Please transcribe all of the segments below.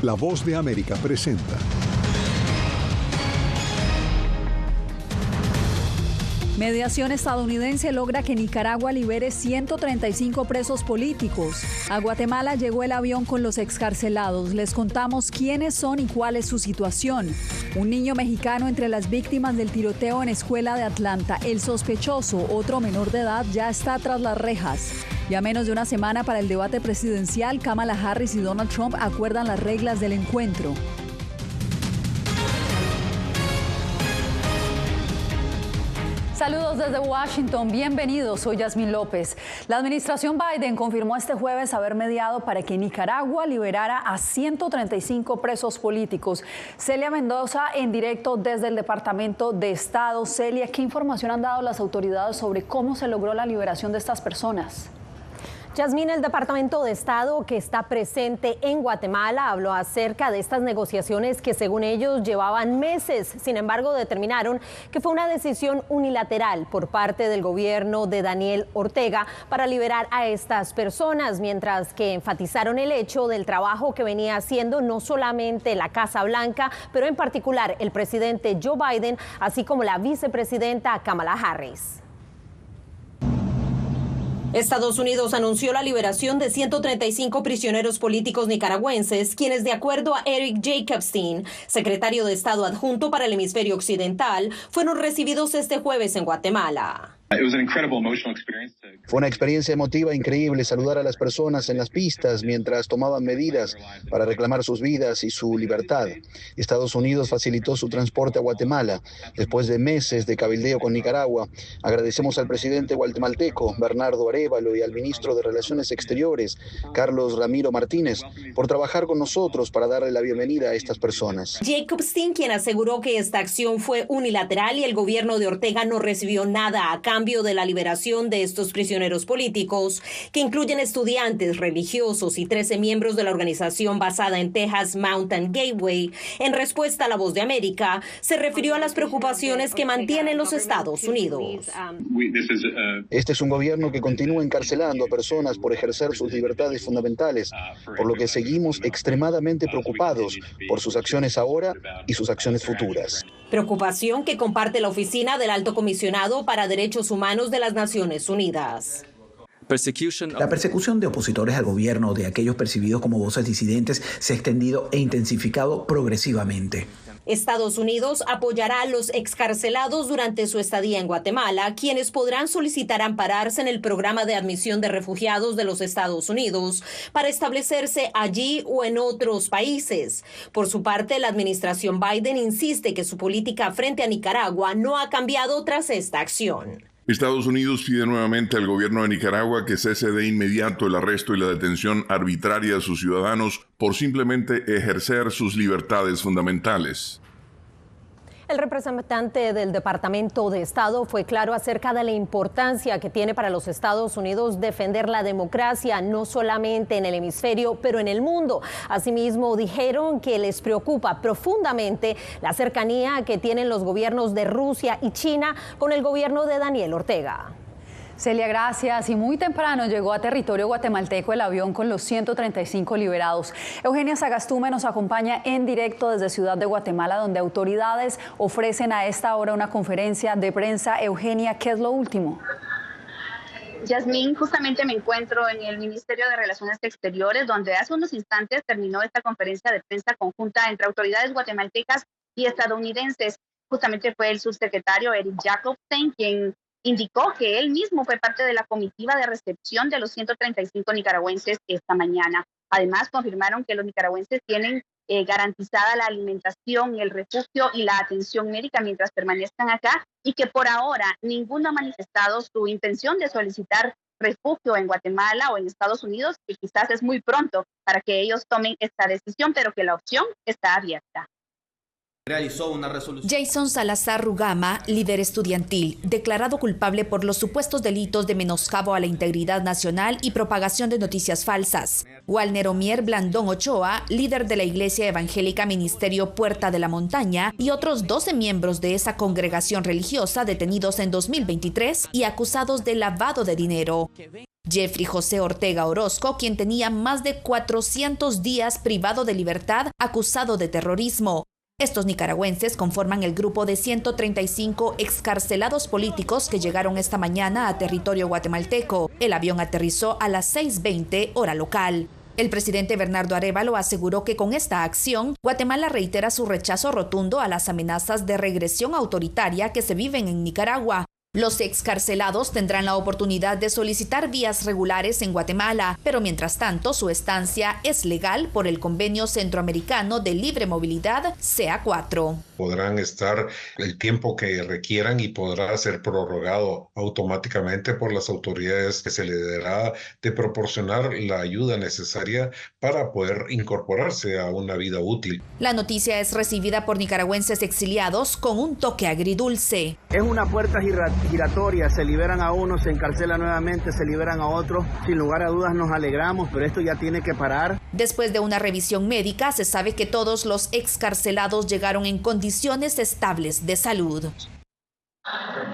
La Voz de América presenta. Mediación estadounidense logra que Nicaragua libere 135 presos políticos. A Guatemala llegó el avión con los excarcelados. Les contamos quiénes son y cuál es su situación. Un niño mexicano entre las víctimas del tiroteo en escuela de Atlanta. El sospechoso, otro menor de edad, ya está tras las rejas. Y a menos de una semana para el debate presidencial, Kamala Harris y Donald Trump acuerdan las reglas del encuentro. Saludos desde Washington, bienvenidos, soy Yasmín López. La administración Biden confirmó este jueves haber mediado para que Nicaragua liberara a 135 presos políticos. Celia Mendoza en directo desde el Departamento de Estado. Celia, ¿qué información han dado las autoridades sobre cómo se logró la liberación de estas personas? Yasmín, el Departamento de Estado que está presente en Guatemala habló acerca de estas negociaciones que según ellos llevaban meses. Sin embargo, determinaron que fue una decisión unilateral por parte del gobierno de Daniel Ortega para liberar a estas personas, mientras que enfatizaron el hecho del trabajo que venía haciendo no solamente la Casa Blanca, pero en particular el presidente Joe Biden, así como la vicepresidenta Kamala Harris. Estados Unidos anunció la liberación de 135 prisioneros políticos nicaragüenses, quienes, de acuerdo a Eric Jacobstein, secretario de Estado adjunto para el hemisferio occidental, fueron recibidos este jueves en Guatemala. Fue una experiencia emotiva increíble saludar a las personas en las pistas mientras tomaban medidas para reclamar sus vidas y su libertad. Estados Unidos facilitó su transporte a Guatemala. Después de meses de cabildeo con Nicaragua, agradecemos al presidente guatemalteco, Bernardo Arévalo, y al ministro de Relaciones Exteriores, Carlos Ramiro Martínez, por trabajar con nosotros para darle la bienvenida a estas personas. Jacobstein, quien aseguró que esta acción fue unilateral y el gobierno de Ortega no recibió nada a cambio de la liberación de estos prisioneros políticos, que incluyen estudiantes, religiosos y 13 miembros de la organización basada en Texas, Mountain Gateway. En respuesta a La Voz de América, se refirió a las preocupaciones que mantienen los Estados Unidos. Este es un gobierno que continúa encarcelando a personas por ejercer sus libertades fundamentales, por lo que seguimos extremadamente preocupados por sus acciones ahora y sus acciones futuras. Preocupación que comparte la Oficina del Alto Comisionado para Derechos Humanos de las Naciones Unidas. La persecución de opositores al gobierno o de aquellos percibidos como voces disidentes se ha extendido e intensificado progresivamente. Estados Unidos apoyará a los excarcelados durante su estadía en Guatemala, quienes podrán solicitar ampararse en el programa de admisión de refugiados de los Estados Unidos para establecerse allí o en otros países. Por su parte, la administración Biden insiste que su política frente a Nicaragua no ha cambiado tras esta acción. Estados Unidos pide nuevamente al gobierno de Nicaragua que cese de inmediato el arresto y la detención arbitraria de sus ciudadanos por simplemente ejercer sus libertades fundamentales. El representante del Departamento de Estado fue claro acerca de la importancia que tiene para los Estados Unidos defender la democracia, no solamente en el hemisferio, pero en el mundo. Asimismo, dijeron que les preocupa profundamente la cercanía que tienen los gobiernos de Rusia y China con el gobierno de Daniel Ortega. Celia, gracias. Y muy temprano llegó a territorio guatemalteco el avión con los 135 liberados. Eugenia Sagastume nos acompaña en directo desde Ciudad de Guatemala, donde autoridades ofrecen a esta hora una conferencia de prensa. Eugenia, ¿qué es lo último? Yasmín, justamente me encuentro en el Ministerio de Relaciones Exteriores, donde hace unos instantes terminó esta conferencia de prensa conjunta entre autoridades guatemaltecas y estadounidenses. Justamente fue el subsecretario Eric Jacobstein quien indicó que él mismo fue parte de la comitiva de recepción de los 135 nicaragüenses esta mañana. Además, confirmaron que los nicaragüenses tienen garantizada la alimentación, el refugio y la atención médica mientras permanezcan acá y que por ahora ninguno ha manifestado su intención de solicitar refugio en Guatemala o en Estados Unidos, que quizás es muy pronto para que ellos tomen esta decisión, pero que la opción está abierta. realizó una resolución. Jason Salazar Rugama, líder estudiantil, declarado culpable por los supuestos delitos de menoscabo a la integridad nacional y propagación de noticias falsas. Walner Omier Blandón Ochoa, líder de la Iglesia Evangélica Ministerio Puerta de la Montaña, y otros 12 miembros de esa congregación religiosa detenidos en 2023 y acusados de lavado de dinero. Jeffrey José Ortega Orozco, quien tenía más de 400 días privado de libertad, acusado de terrorismo. Estos nicaragüenses conforman el grupo de 135 excarcelados políticos que llegaron esta mañana a territorio guatemalteco. El avión aterrizó a las 6:20 hora local. El presidente Bernardo Arévalo aseguró que con esta acción, Guatemala reitera su rechazo rotundo a las amenazas de regresión autoritaria que se viven en Nicaragua. Los excarcelados tendrán la oportunidad de solicitar vías regulares en Guatemala, pero mientras tanto su estancia es legal por el Convenio Centroamericano de Libre Movilidad, CA4. Podrán estar el tiempo que requieran y podrá ser prorrogado automáticamente por las autoridades que se le dará de proporcionar la ayuda necesaria para poder incorporarse a una vida útil. La noticia es recibida por nicaragüenses exiliados con un toque agridulce. Es una puerta giratoria, se liberan a unos, se encarcelan nuevamente, se liberan a otros. Sin lugar a dudas nos alegramos, pero esto ya tiene que parar. Después de una revisión médica, se sabe que todos los excarcelados llegaron en condiciones estables de salud.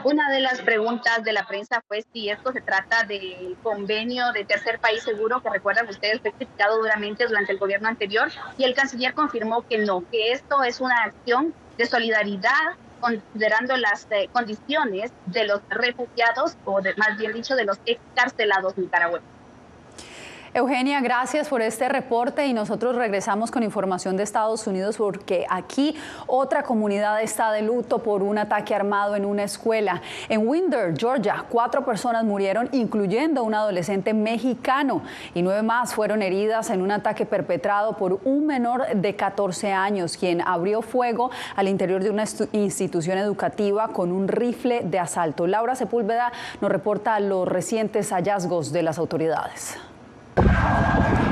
Una de las preguntas de la prensa fue si esto se trata del convenio de tercer país seguro, que recuerdan ustedes fue criticado duramente durante el gobierno anterior, y el canciller confirmó que no, que esto es una acción de solidaridad considerando las condiciones de los refugiados, o más bien dicho, de los excarcelados nicaragüenses. Eugenia, gracias por este reporte y nosotros regresamos con información de Estados Unidos porque aquí otra comunidad está de luto por un ataque armado en una escuela. En Winder, Georgia, 4 personas murieron, incluyendo un adolescente mexicano, y 9 más fueron heridas en un ataque perpetrado por un menor de 14 años, quien abrió fuego al interior de una institución educativa con un rifle de asalto. Laura Sepúlveda nos reporta los recientes hallazgos de las autoridades.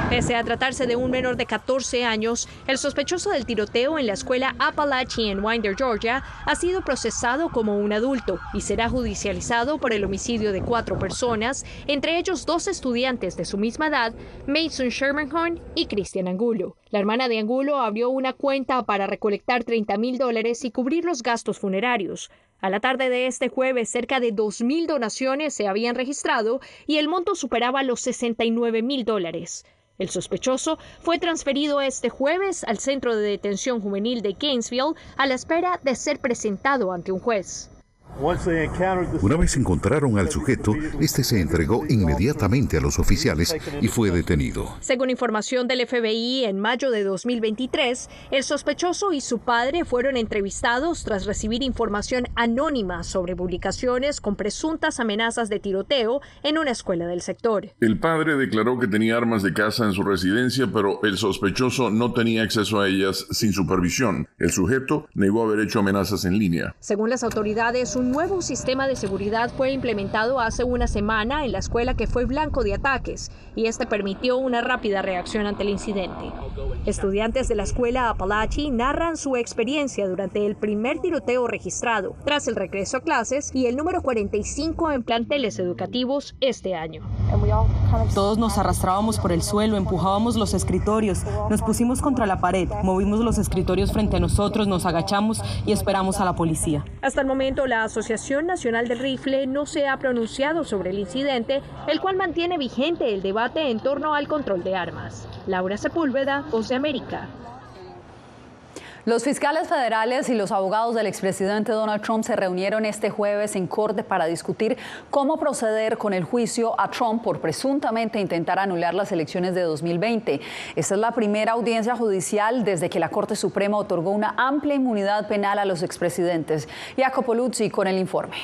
Pese a tratarse de un menor de 14 años, el sospechoso del tiroteo en la escuela Apalachee en Winder, Georgia, ha sido procesado como un adulto y será judicializado por el homicidio de 4 personas, entre ellos 2 estudiantes de su misma edad, Mason Shermanhorn y Cristian Angulo. La hermana de Angulo abrió una cuenta para recolectar $30,000 y cubrir los gastos funerarios. A la tarde de este jueves, cerca de 2,000 donaciones se habían registrado y el monto superaba los $69,000. El sospechoso fue transferido este jueves al Centro de Detención Juvenil de Gainesville a la espera de ser presentado ante un juez. Una vez encontraron al sujeto, este se entregó inmediatamente a los oficiales y fue detenido. Según información del FBI, en mayo de 2023, el sospechoso y su padre fueron entrevistados tras recibir información anónima sobre publicaciones con presuntas amenazas de tiroteo en una escuela del sector. El padre declaró que tenía armas de caza en su residencia, pero el sospechoso no tenía acceso a ellas sin supervisión. El sujeto negó haber hecho amenazas en línea. Según las autoridades, un nuevo sistema de seguridad fue implementado hace una semana en la escuela que fue blanco de ataques y este permitió una rápida reacción ante el incidente. Estudiantes de la escuela Apalachee narran su experiencia durante el primer tiroteo registrado tras el regreso a clases y el número 45 en planteles educativos este año. Todos nos arrastrábamos por el suelo, empujábamos los escritorios, nos pusimos contra la pared, movimos los escritorios frente a nosotros, nos agachamos y esperamos a la policía. Hasta el momento, la Asociación Nacional del Rifle no se ha pronunciado sobre el incidente, el cual mantiene vigente el debate en torno al control de armas. Laura Sepúlveda, Voz de América. Los fiscales federales y los abogados del expresidente Donald Trump se reunieron este jueves en corte para discutir cómo proceder con el juicio a Trump por presuntamente intentar anular las elecciones de 2020. Esta es la primera audiencia judicial desde que la Corte Suprema otorgó una amplia inmunidad penal a los expresidentes. Jacopo Luzzi con el informe.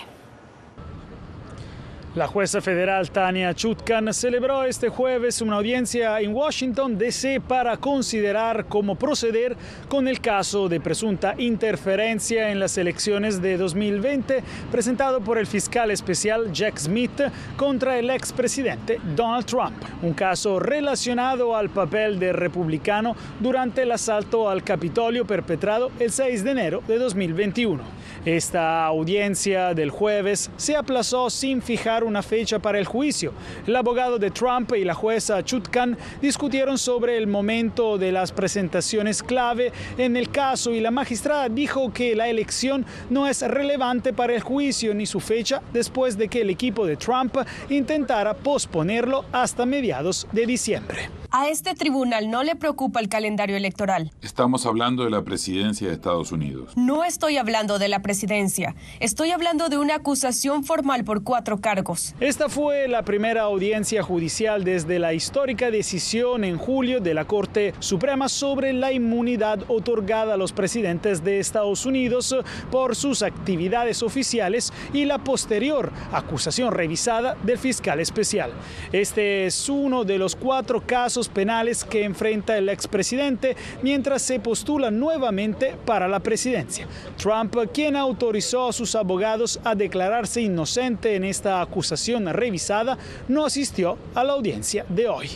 La jueza federal Tanya Chutkan celebró este jueves una audiencia en Washington, D.C. para considerar cómo proceder con el caso de presunta interferencia en las elecciones de 2020 presentado por el fiscal especial Jack Smith contra el expresidente Donald Trump. Un caso relacionado al papel del republicano durante el asalto al Capitolio perpetrado el 6 de enero de 2021. Esta audiencia del jueves se aplazó sin fijar una fecha para el juicio. El abogado de Trump y la jueza Chutkan discutieron sobre el momento de las presentaciones clave en el caso y la magistrada dijo que la elección no es relevante para el juicio ni su fecha después de que el equipo de Trump intentara posponerlo hasta mediados de diciembre. A este tribunal no le preocupa el calendario electoral. Estamos hablando de la presidencia de Estados Unidos. No estoy hablando de la presidencia. Estoy hablando de una acusación formal por 4 cargos. Esta fue la primera audiencia judicial desde la histórica decisión en julio de la Corte Suprema sobre la inmunidad otorgada a los presidentes de Estados Unidos por sus actividades oficiales y la posterior acusación revisada del fiscal especial. Este es uno de los 4 casos penales que enfrenta el expresidente mientras se postula nuevamente para la presidencia. Trump, quien autorizó a sus abogados a declararse inocente en esta acusación revisada, no asistió a la audiencia de hoy.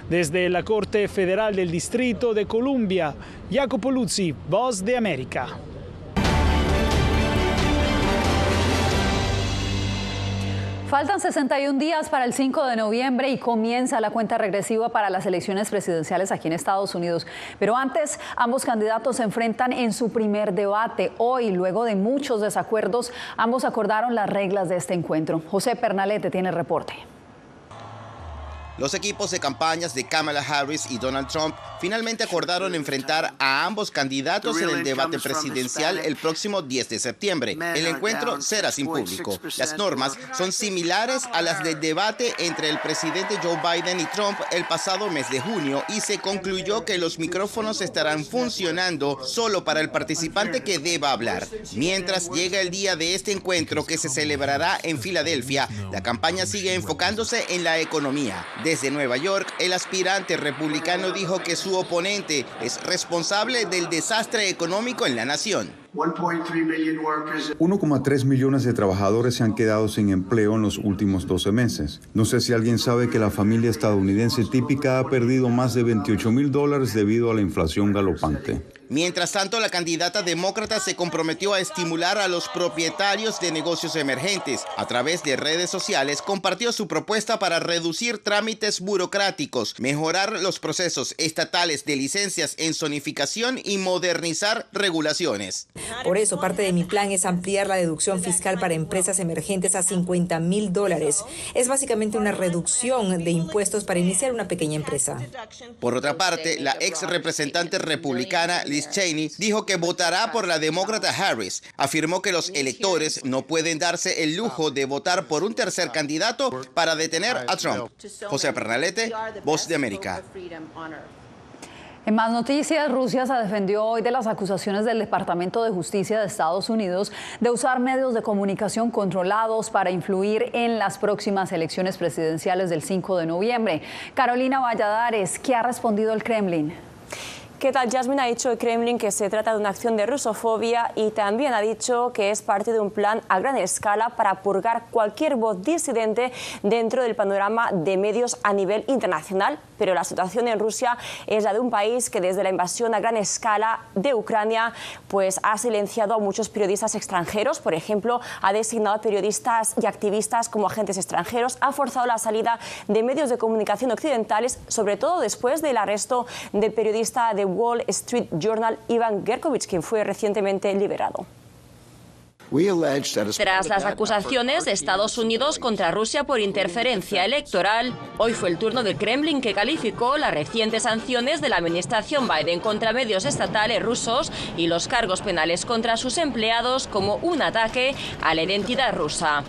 Desde la Corte Federal del Distrito de Columbia, Jacopo Luzzi, Voz de América. Faltan 61 días para el 5 de noviembre y comienza la cuenta regresiva para las elecciones presidenciales aquí en Estados Unidos. Pero antes, ambos candidatos se enfrentan en su primer debate. Hoy, luego de muchos desacuerdos, ambos acordaron las reglas de este encuentro. José Pernalete tiene el reporte. Los equipos de campañas de Kamala Harris y Donald Trump finalmente acordaron enfrentar a ambos candidatos en el debate presidencial el próximo 10 de septiembre. El encuentro será sin público. Las normas son similares a las del debate entre el presidente Joe Biden y Trump el pasado mes de junio y se concluyó que los micrófonos estarán funcionando solo para el participante que deba hablar. Mientras llega el día de este encuentro que se celebrará en Filadelfia, la campaña sigue enfocándose en la economía. Desde Nueva York, el aspirante republicano dijo que su oponente es responsable del desastre económico en la nación. 1,3 millones de trabajadores se han quedado sin empleo en los últimos 12 meses. No sé si alguien sabe que la familia estadounidense típica ha perdido más de $28,000 debido a la inflación galopante. Mientras tanto, la candidata demócrata se comprometió a estimular a los propietarios de negocios emergentes. A través de redes sociales, compartió su propuesta para reducir trámites burocráticos, mejorar los procesos estatales de licencias en zonificación y modernizar regulaciones. Por eso, parte de mi plan es ampliar la deducción fiscal para empresas emergentes a $50,000. Es básicamente una reducción de impuestos para iniciar una pequeña empresa. Por otra parte, la ex representante republicana Liz Cheney dijo que votará por la demócrata Harris. Afirmó que los electores no pueden darse el lujo de votar por un tercer candidato para detener a Trump. José Pernalete, Voz de América. En más noticias, Rusia se defendió hoy de las acusaciones del Departamento de Justicia de Estados Unidos de usar medios de comunicación controlados para influir en las próximas elecciones presidenciales del 5 de noviembre. Carolina Valladares, ¿qué ha respondido el Kremlin? ¿Qué tal? Yasmin, ha dicho el Kremlin que se trata de una acción de rusofobia y también ha dicho que es parte de un plan a gran escala para purgar cualquier voz disidente dentro del panorama de medios a nivel internacional. Pero la situación en Rusia es la de un país que desde la invasión a gran escala de Ucrania pues ha silenciado a muchos periodistas extranjeros. Por ejemplo, ha designado a periodistas y activistas como agentes extranjeros, ha forzado la salida de medios de comunicación occidentales, sobre todo después del arresto del periodista de Wall Street Journal, Ivan Gershkovich, quien fue recientemente liberado. Tras las acusaciones de Estados Unidos contra Rusia por interferencia electoral, hoy fue el turno del Kremlin, que calificó las recientes sanciones de la administración Biden contra medios estatales rusos y los cargos penales contra sus empleados como un ataque a la identidad rusa.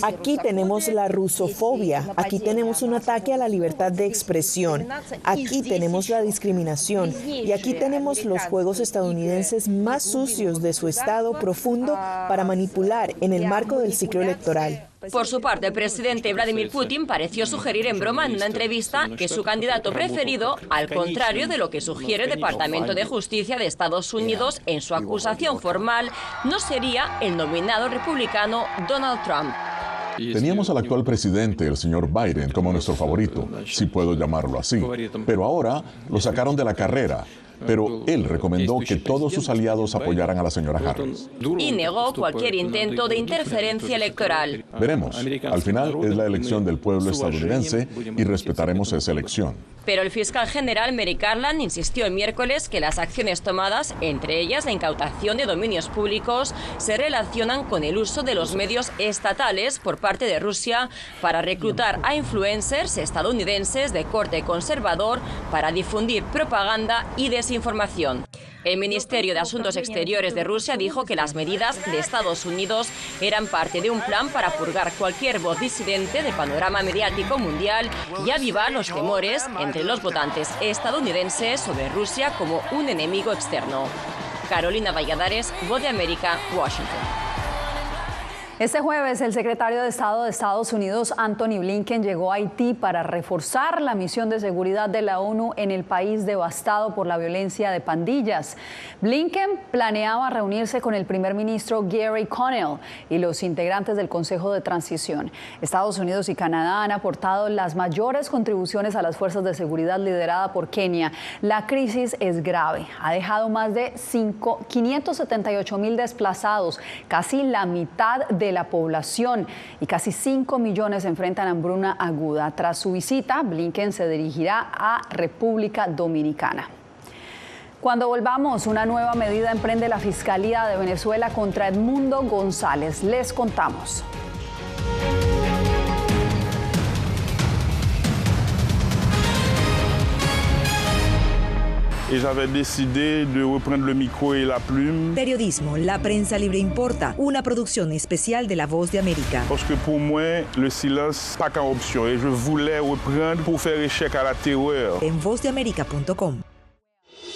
Aquí tenemos la rusofobia, aquí tenemos un ataque a la libertad de expresión, aquí tenemos la discriminación y aquí tenemos los juegos estadounidenses más sucios de su estado profundo para manipular en el marco del ciclo electoral. Por su parte, el presidente Vladimir Putin pareció sugerir en broma en una entrevista que su candidato preferido, al contrario de lo que sugiere el Departamento de Justicia de Estados Unidos en su acusación formal, no sería el nominado republicano Donald Trump. Teníamos al actual presidente, el señor Biden, como nuestro favorito, si puedo llamarlo así. Pero ahora lo sacaron de la carrera. Pero él recomendó que todos sus aliados apoyaran a la señora Harris. Y negó cualquier intento de interferencia electoral. Veremos. Al final es la elección del pueblo estadounidense y respetaremos esa elección. Pero el fiscal general Merrick Garland insistió el miércoles que las acciones tomadas, entre ellas la incautación de dominios públicos, se relacionan con el uso de los medios estatales por parte de Rusia para reclutar a influencers estadounidenses de corte conservador para difundir propaganda y desinformación. El Ministerio de Asuntos Exteriores de Rusia dijo que las medidas de Estados Unidos eran parte de un plan para purgar cualquier voz disidente del panorama mediático mundial y avivar los temores entre los votantes estadounidenses sobre Rusia como un enemigo externo. Carolina Valladares, Voz de América, Washington. Este jueves, el secretario de Estado de Estados Unidos, Antony Blinken, llegó a Haití para reforzar la misión de seguridad de la ONU en el país devastado por la violencia de pandillas. Blinken planeaba reunirse con el primer ministro Gary Connell y los integrantes del Consejo de Transición. Estados Unidos y Canadá han aportado las mayores contribuciones a las fuerzas de seguridad liderada por Kenia. La crisis es grave. Ha dejado más de 578,000 desplazados, casi la mitad de la población, y casi 5 millones enfrentan hambruna aguda. Tras su visita, Blinken se dirigirá a República Dominicana. Cuando volvamos, una nueva medida emprende la Fiscalía de Venezuela contra Edmundo González. Les contamos. Et j'avais décidé de reprendre le micro et la plume. Periodismo, la prensa libre importa, una producción especial de La Voz de América. Parce que pour moi, le silence pas qu'une option et je voulais reprendre pour faire échec à la terreur. En vozdeamerica.com.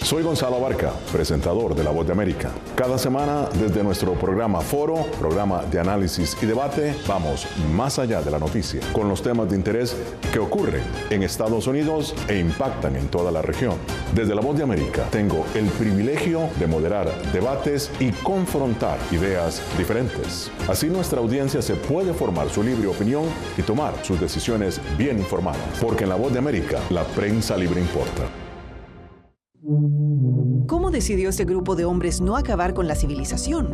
Soy Gonzalo Abarca, presentador de La Voz de América. Cada semana, desde nuestro programa Foro, programa de análisis y debate, vamos más allá de la noticia, con los temas de interés que ocurren en Estados Unidos e impactan en toda la región. Desde La Voz de América, tengo el privilegio de moderar debates y confrontar ideas diferentes. Así nuestra audiencia se puede formar su libre opinión y tomar sus decisiones bien informadas. Porque en La Voz de América, la prensa libre importa. ¿Cómo decidió este grupo de hombres no acabar con la civilización?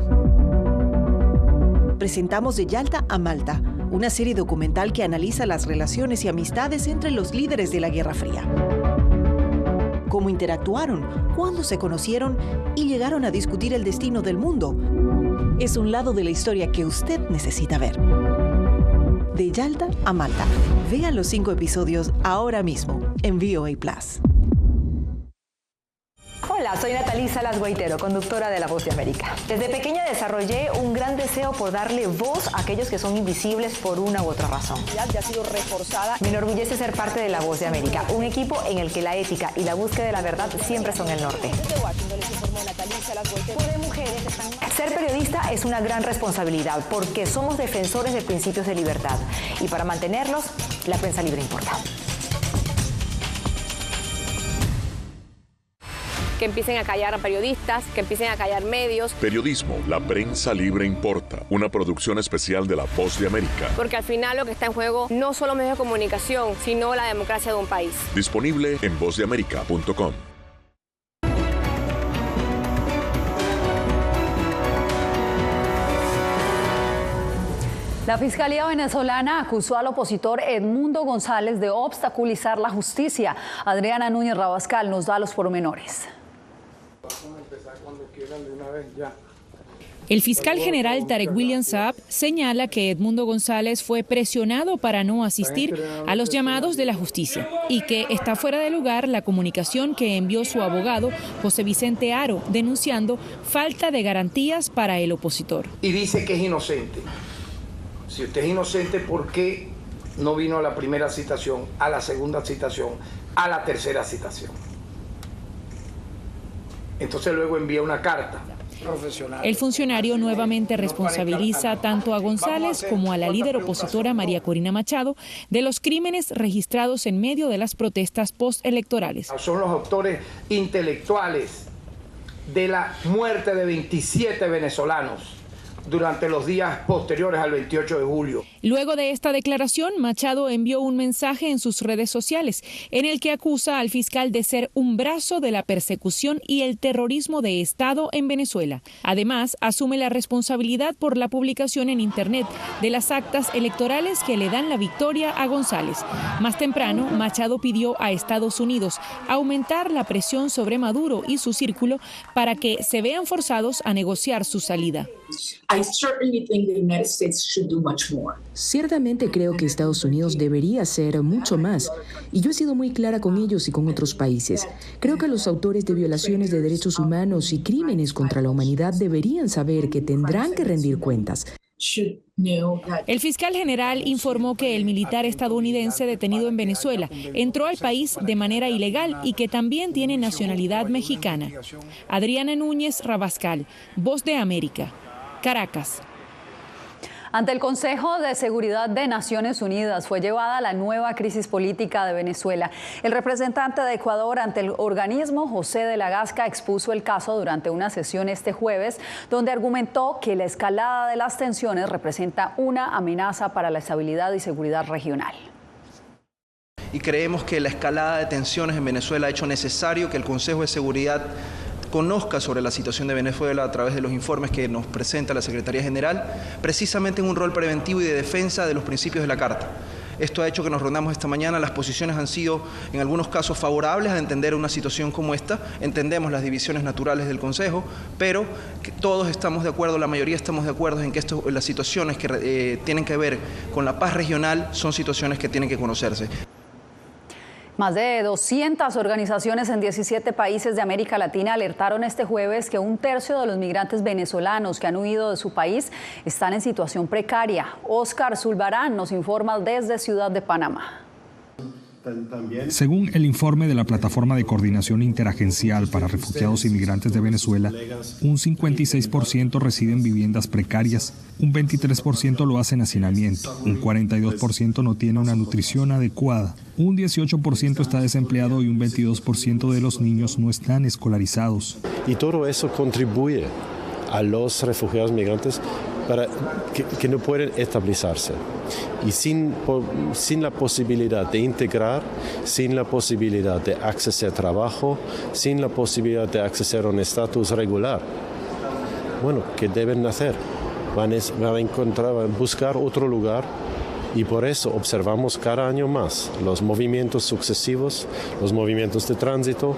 Presentamos De Yalta a Malta, una serie documental que analiza las relaciones y amistades entre los líderes de la Guerra Fría. Cómo interactuaron, cuándo se conocieron y llegaron a discutir el destino del mundo. Es un lado de la historia que usted necesita ver. De Yalta a Malta. Vea los 5 episodios ahora mismo en VOA+. Hola, soy Natalí Salas Guaitero, conductora de La Voz de América. Desde pequeña desarrollé un gran deseo por darle voz a aquellos que son invisibles por una u otra razón. Ya ha sido reforzada. Me enorgullece ser parte de La Voz de América, un equipo en el que la ética y la búsqueda de la verdad siempre son el norte. Ser periodista es una gran responsabilidad porque somos defensores de principios de libertad y para mantenerlos, la prensa libre importa. Que empiecen a callar a periodistas, que empiecen a callar medios. Periodismo, la prensa libre importa. Una producción especial de La Voz de América. Porque al final lo que está en juego no son los medios de comunicación, sino la democracia de un país. Disponible en vozdeamerica.com. La Fiscalía venezolana acusó al opositor Edmundo González de obstaculizar la justicia. Adriana Núñez Rabascal nos da los pormenores. El fiscal general Tarek William Saab señala que Edmundo González fue presionado para no asistir a los llamados de la justicia y que está fuera de lugar la comunicación que envió su abogado José Vicente Aro denunciando falta de garantías para el opositor. Y dice que es inocente. Si usted es inocente, ¿por qué no vino a la primera citación, a la segunda citación, a la tercera citación? Entonces luego envía una carta. El funcionario nuevamente responsabiliza tanto a González como a la líder opositora María Corina Machado de los crímenes registrados en medio de las protestas postelectorales. Son los autores intelectuales de la muerte de 27 venezolanos durante los días posteriores al 28 de julio. Luego de esta declaración, Machado envió un mensaje en sus redes sociales en el que acusa al fiscal de ser un brazo de la persecución y el terrorismo de Estado en Venezuela. Además, asume la responsabilidad por la publicación en Internet de las actas electorales que le dan la victoria a González. Más temprano, Machado pidió a Estados Unidos aumentar la presión sobre Maduro y su círculo para que se vean forzados a negociar su salida. Ciertamente creo que Estados Unidos debería hacer mucho más, y yo he sido muy clara con ellos y con otros países. Creo que los autores de violaciones de derechos humanos y crímenes contra la humanidad deberían saber que tendrán que rendir cuentas. El fiscal general informó que el militar estadounidense detenido en Venezuela entró al país de manera ilegal y que también tiene nacionalidad mexicana. Adriana Núñez Rabascal, Voz de América, Caracas. Ante el Consejo de Seguridad de Naciones Unidas fue llevada la nueva crisis política de Venezuela. El representante de Ecuador ante el organismo, José de la Gasca, expuso el caso durante una sesión este jueves, donde argumentó que la escalada de las tensiones representa una amenaza para la estabilidad y seguridad regional. Y creemos que la escalada de tensiones en Venezuela ha hecho necesario que el Consejo de Seguridad conozca sobre la situación de Venezuela a través de los informes que nos presenta la Secretaría General, precisamente en un rol preventivo y de defensa de los principios de la Carta. Esto ha hecho que nos reunamos esta mañana. Las posiciones han sido, en algunos casos, favorables a entender una situación como esta. Entendemos las divisiones naturales del Consejo, pero que todos estamos de acuerdo, la mayoría estamos de acuerdo en que las situaciones que tienen que ver con la paz regional son situaciones que tienen que conocerse. Más de 200 organizaciones en 17 países de América Latina alertaron este jueves que un tercio de los migrantes venezolanos que han huido de su país están en situación precaria. Óscar Zulbarán nos informa desde Ciudad de Panamá. Según el informe de la Plataforma de Coordinación Interagencial para Refugiados y Migrantes de Venezuela, un 56% reside en viviendas precarias, un 23% lo hace en hacinamiento, un 42% no tiene una nutrición adecuada, un 18% está desempleado y un 22% de los niños no están escolarizados. Y todo eso contribuye a los refugiados migrantes para que no pueden estabilizarse. Y sin la posibilidad de integrar, sin la posibilidad de acceder a trabajo, sin la posibilidad de acceder a un estatus regular, bueno, ¿qué deben hacer? Van a buscar otro lugar, y por eso observamos cada año más los movimientos sucesivos, los movimientos de tránsito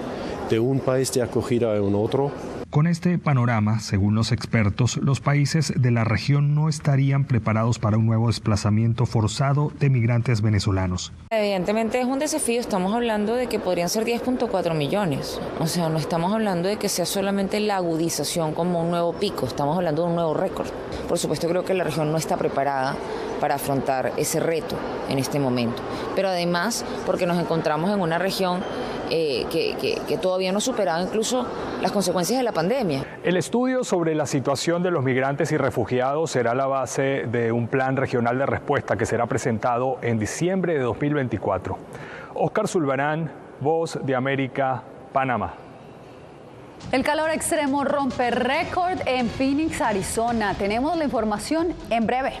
de un país de acogida a un otro. Con este panorama, según los expertos, los países de la región no estarían preparados para un nuevo desplazamiento forzado de migrantes venezolanos. Evidentemente es un desafío, estamos hablando de que podrían ser 10.4 millones. O sea, no estamos hablando de que sea solamente la agudización como un nuevo pico, estamos hablando de un nuevo récord. Por supuesto, creo que la región no está preparada para afrontar ese reto en este momento. Pero además, porque nos encontramos en una región que todavía no ha superado incluso las consecuencias de la pandemia. El estudio sobre la situación de los migrantes y refugiados será la base de un plan regional de respuesta que será presentado en diciembre de 2024. Óscar Zulbarán, Voz de América, Panamá. El calor extremo rompe récord en Phoenix, Arizona. Tenemos la información en breve.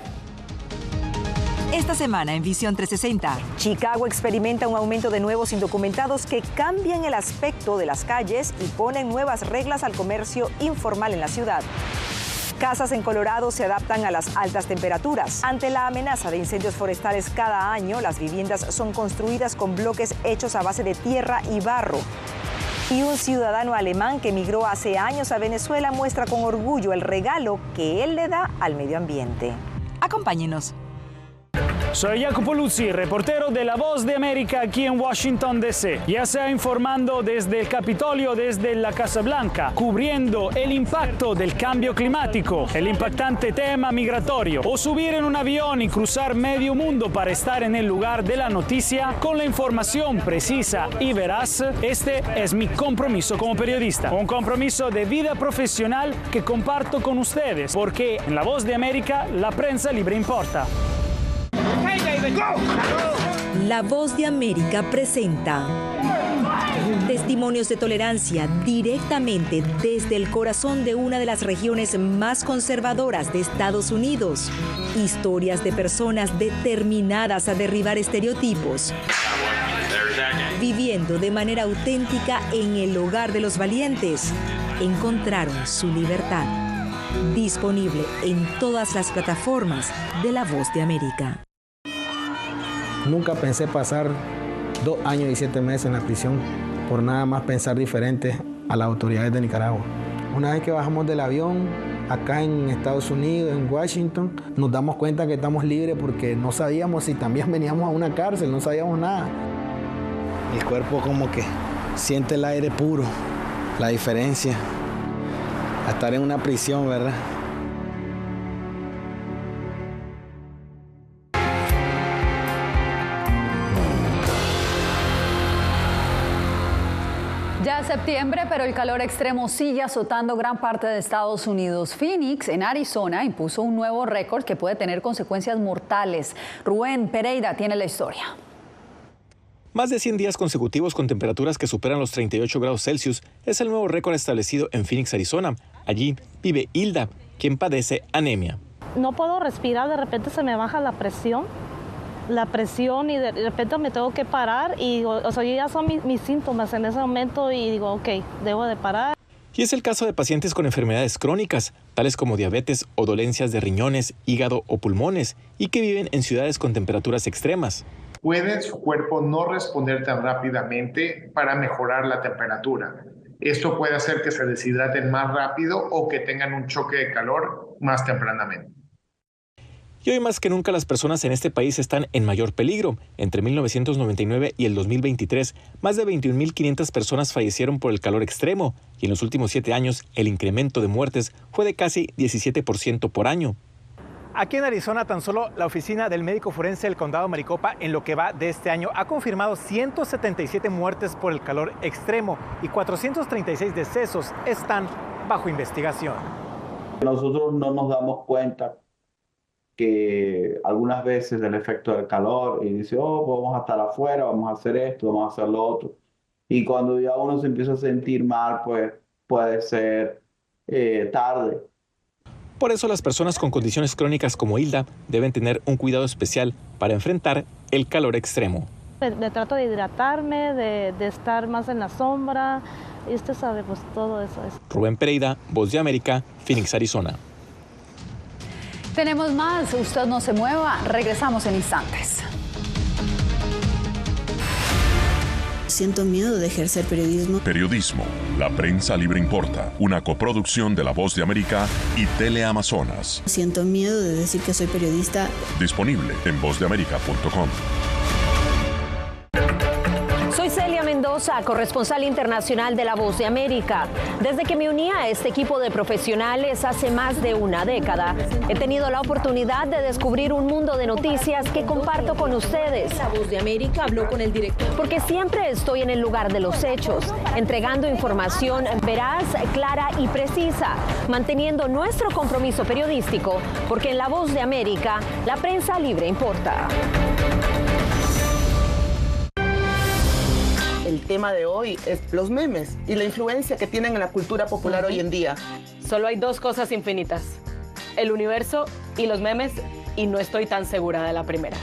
Esta semana en Visión 360. Chicago experimenta un aumento de nuevos indocumentados que cambian el aspecto de las calles y ponen nuevas reglas al comercio informal en la ciudad. Casas en Colorado se adaptan a las altas temperaturas. Ante la amenaza de incendios forestales cada año, las viviendas son construidas con bloques hechos a base de tierra y barro. Y un ciudadano alemán que emigró hace años a Venezuela muestra con orgullo el regalo que él le da al medio ambiente. Acompáñenos. Soy Jacopo Luzzi, reportero de La Voz de América aquí en Washington, D.C. Ya sea informando desde el Capitolio, desde la Casa Blanca, cubriendo el impacto del cambio climático, el impactante tema migratorio, o subir en un avión y cruzar medio mundo para estar en el lugar de la noticia con la información precisa y veraz, este es mi compromiso como periodista. Un compromiso de vida profesional que comparto con ustedes, porque en La Voz de América la prensa libre importa. La Voz de América presenta testimonios de tolerancia directamente desde el corazón de una de las regiones más conservadoras de Estados Unidos. Historias de personas determinadas a derribar estereotipos, viviendo de manera auténtica en el hogar de los valientes. Encontraron su libertad. Disponible en todas las plataformas de La Voz de América. Nunca pensé pasar 2 años y 7 meses en la prisión por nada más pensar diferente a las autoridades de Nicaragua. Una vez que bajamos del avión, acá en Estados Unidos, en Washington, nos damos cuenta que estamos libres porque no sabíamos si también veníamos a una cárcel, no sabíamos nada. El cuerpo como que siente el aire puro, la diferencia a estar en una prisión, ¿verdad? Ya es septiembre, pero el calor extremo sigue azotando gran parte de Estados Unidos. Phoenix, en Arizona, impuso un nuevo récord que puede tener consecuencias mortales. Rubén Pereira tiene la historia. Más de 100 días consecutivos con temperaturas que superan los 38 grados Celsius es el nuevo récord establecido en Phoenix, Arizona. Allí vive Hilda, quien padece anemia. No puedo respirar, de repente se me baja la presión y de repente me tengo que parar y digo, o sea, ya son mis síntomas en ese momento y digo, ok, debo de parar. Y es el caso de pacientes con enfermedades crónicas, tales como diabetes o dolencias de riñones, hígado o pulmones, y que viven en ciudades con temperaturas extremas. Puede su cuerpo no responder tan rápidamente para mejorar la temperatura. Esto puede hacer que se deshidraten más rápido o que tengan un choque de calor más tempranamente. Y hoy más que nunca las personas en este país están en mayor peligro. Entre 1999 y el 2023, más de 21.500 personas fallecieron por el calor extremo y en los últimos 7 años el incremento de muertes fue de casi 17% por año. Aquí en Arizona, tan solo la oficina del médico forense del condado Maricopa, en lo que va de este año, ha confirmado 177 muertes por el calor extremo y 436 decesos están bajo investigación. Nosotros no nos damos cuenta que algunas veces del efecto del calor y dice, oh, pues vamos a estar afuera, vamos a hacer esto, vamos a hacer lo otro. Y cuando ya uno se empieza a sentir mal, pues puede ser tarde. Por eso las personas con condiciones crónicas como Hilda deben tener un cuidado especial para enfrentar el calor extremo. Me trato de hidratarme, de estar más en la sombra, y usted sabe, pues todo eso es. Rubén Pereira, Voz de América, Phoenix, Arizona. Tenemos más, usted no se mueva, regresamos en instantes. Siento miedo de ejercer periodismo. Periodismo, la prensa libre importa, una coproducción de La Voz de América y Teleamazonas. Siento miedo de decir que soy periodista. Disponible en vozdeamerica.com. Soy Celia Mendoza, corresponsal internacional de La Voz de América. Desde que me uní a este equipo de profesionales hace más de una década, he tenido la oportunidad de descubrir un mundo de noticias que comparto con ustedes. La Voz de América habló con el director. Porque siempre estoy en el lugar de los hechos, entregando información veraz, clara y precisa, manteniendo nuestro compromiso periodístico, porque en La Voz de América, la prensa libre importa. El tema de hoy es los memes y la influencia que tienen en la cultura popular hoy en día. Solo hay 2 cosas infinitas, el universo y los memes, y no estoy tan segura de la primera.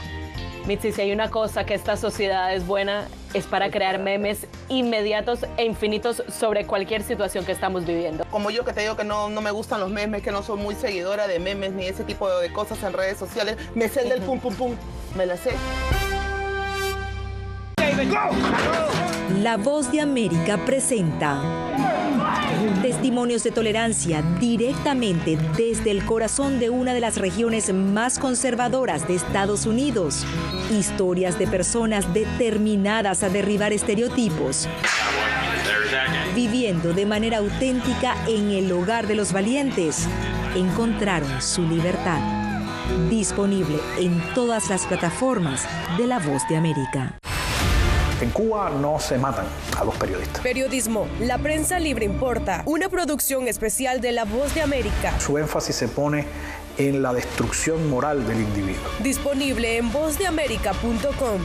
Mitzi, si hay una cosa que esta sociedad es buena, es para crear memes inmediatos e infinitos sobre cualquier situación que estamos viviendo. Como yo que te digo que no me gustan los memes, que no soy muy seguidora de memes ni ese tipo de cosas en redes sociales, me sé el del pum pum pum, me la sé. La Voz de América presenta testimonios Testimonios de tolerancia directamente desde el corazón de una de las regiones más conservadoras de Estados Unidos. Historias de personas determinadas a derribar estereotipos, viviendo de manera auténtica en el hogar de los valientes. Encontraron su libertad. Disponible en todas las plataformas de La Voz de América. En Cuba no se matan a los periodistas. Periodismo, la prensa libre importa. Una producción especial de La Voz de América. Su énfasis se pone en la destrucción moral del individuo. Disponible en vozdeamerica.com.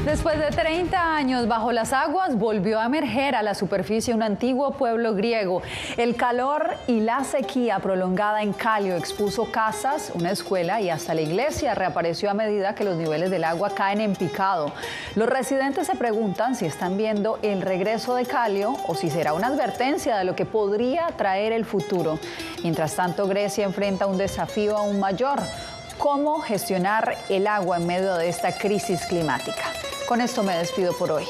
Después de 30 años bajo las aguas, volvió a emerger a la superficie un antiguo pueblo griego. El calor y la sequía prolongada en Calio expuso casas, una escuela y hasta la iglesia reapareció a medida que los niveles del agua caen en picado. Los residentes se preguntan si están viendo el regreso de Calio o si será una advertencia de lo que podría traer el futuro. Mientras tanto, Grecia enfrenta un desafío aún mayor: cómo gestionar el agua en medio de esta crisis climática. Con esto me despido por hoy.